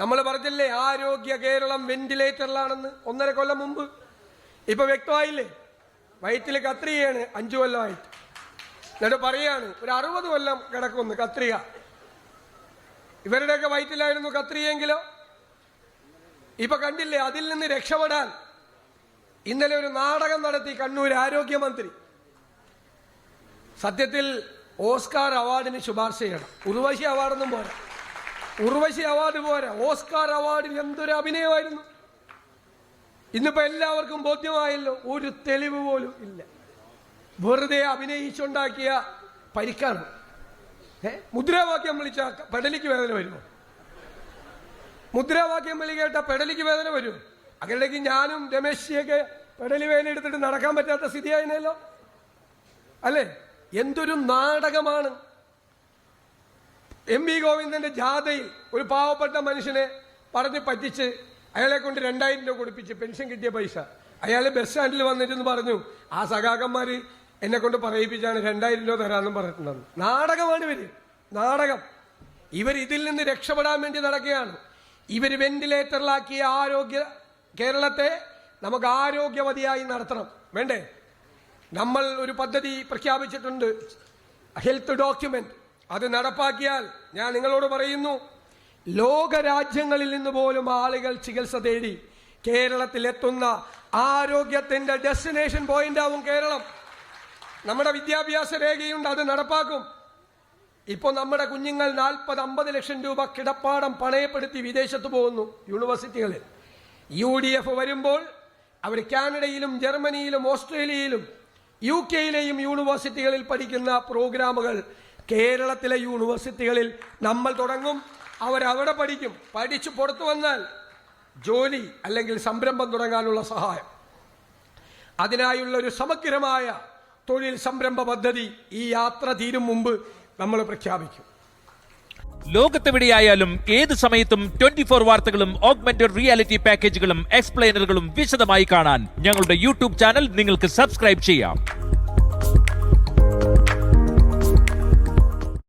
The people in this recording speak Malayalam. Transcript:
നമ്മൾ പറഞ്ഞില്ലേ ആരോഗ്യ കേരളം വെന്റിലേറ്ററിലാണെന്ന് 1.5 കൊല്ലം മുമ്പ്. ഇപ്പൊ വ്യക്തമായില്ലേ? വയറ്റിൽ കത്രികയാണ് 5 കൊല്ലമായിട്ട്. എന്നിട്ട് പറയാണ് ഒരു 60 കൊല്ലം കിടക്കുന്നു കത്രിക. ഇവരുടെയൊക്കെ വയറ്റിലായിരുന്നു കത്രികയെങ്കിലോ? ഇപ്പൊ കണ്ടില്ലേ, അതിൽ നിന്ന് രക്ഷപ്പെടാൻ ഇന്നലെ ഒരു നാടകം നടത്തി കണ്ണൂർ ആരോഗ്യമന്ത്രി. സത്യത്തിൽ ഓസ്കാർ അവാർഡിന് ശുപാർശ ചെയ്യണം. ഉർവശി അവാർഡൊന്നും പോരാ, ഉർവശി അവാർഡ് പോരാ, ഓസ്കാർ അവാർഡിന് എന്തൊരു അഭിനയമായിരുന്നു. ഇന്നിപ്പോ എല്ലാവർക്കും ബോധ്യമായല്ലോ, ഒരു തെളിവ് പോലും ഇല്ല. വെറുതെ അഭിനയിച്ചുണ്ടാക്കിയ പരിക്കാണ്. മുദ്രാവാക്യം വിളിച്ച പെടലിക്ക് വേദന വരുമോ? മുദ്രാവാക്യം വിളി കേട്ട പെടലിക്ക് വേദന വരുമോ? അങ്ങനെയൊക്കെ ഞാനും രമേശിയൊക്കെ പെടലി വേദന എടുത്തിട്ട് നടക്കാൻ പറ്റാത്ത സ്ഥിതിയായിരുന്നല്ലോ അല്ലേ? എന്തൊരു നാടകമാണ്. എം വി ഗോവിന്ദന്റെ ജാഥയിൽ ഒരു പാവപ്പെട്ട മനുഷ്യനെ പറഞ്ഞ് പറ്റിച്ച് അയാളെ കൊണ്ട് 2000 രൂപ കൊടുപ്പിച്ച് പെൻഷൻ കിട്ടിയ പൈസ അയാൾ ബസ് സ്റ്റാൻഡിൽ വന്നിട്ടെന്ന് പറഞ്ഞു, ആ സഖാക്കന്മാര് എന്നെ കൊണ്ട് പറയിപ്പിച്ചാണ് 2000 രൂപ തരാമെന്നും പറഞ്ഞിട്ടുണ്ടെന്ന്. നാടകമാണ് ഇവര്, നാടകം. ഇവർ ഇതിൽ നിന്ന് രക്ഷപ്പെടാൻ വേണ്ടി നടക്കുകയാണ്. ഇവർ വെന്റിലേറ്ററിലാക്കിയ ആരോഗ്യ കേരളത്തെ നമുക്ക് ആരോഗ്യവതിയായി നടത്തണം, വേണ്ടേ? നമ്മൾ ഒരു പദ്ധതി പ്രഖ്യാപിച്ചിട്ടുണ്ട്, ഹെൽത്ത് ഡോക്യുമെന്റ്. അത് നടപ്പാക്കിയാൽ ഞാൻ നിങ്ങളോട് പറയുന്നു, ലോകരാജ്യങ്ങളിൽ നിന്ന് പോലും ആളുകൾ ചികിത്സ തേടി കേരളത്തിൽ എത്തുന്ന ആരോഗ്യത്തിന്റെ ഡെസ്റ്റിനേഷൻ പോയിന്റ് ആവും കേരളം. നമ്മുടെ വിദ്യാഭ്യാസ രേഖയുണ്ട്, അത് നടപ്പാക്കും. ഇപ്പോൾ നമ്മുടെ കുഞ്ഞുങ്ങൾ 40-50 ലക്ഷം രൂപ കിടപ്പാടം പണയപ്പെടുത്തി വിദേശത്ത് പോകുന്നു യൂണിവേഴ്സിറ്റികളിൽ. UDF വരുമ്പോൾ അവർ കാനഡയിലും ജർമ്മനിയിലും ഓസ്ട്രേലിയയിലും UK-യിലെയും യൂണിവേഴ്സിറ്റികളിൽ പഠിക്കുന്ന പ്രോഗ്രാമുകൾ കേരളത്തിലെ യൂണിവേഴ്സിറ്റികളിൽ നമ്മൾ തുടങ്ങും. അവരവിടെ പഠിക്കും. പഠിച്ചു പുറത്തു വന്നാൽ ജോലി അല്ലെങ്കിൽ സംരംഭം തുടങ്ങാനുള്ള സഹായം. അതിനായുള്ള ഒരു സമഗ്രമായ തൊഴിൽ സംരംഭ പദ്ധതി ഈ യാത്ര തീരും മുമ്പ് നമ്മൾ പ്രഖ്യാപിക്കും. ലോകത്തെവിടെയായാലും ഏത് സമയത്തും 24 വാർത്തകളും ഓഗ്മെന്റഡ് റിയാലിറ്റി പാക്കേജുകളും എക്സ്പ്ലെയിനറുകളും വിശദമായി കാണാൻ ഞങ്ങളുടെ യൂട്യൂബ് ചാനൽ നിങ്ങൾക്ക് സബ്സ്ക്രൈബ് ചെയ്യാം.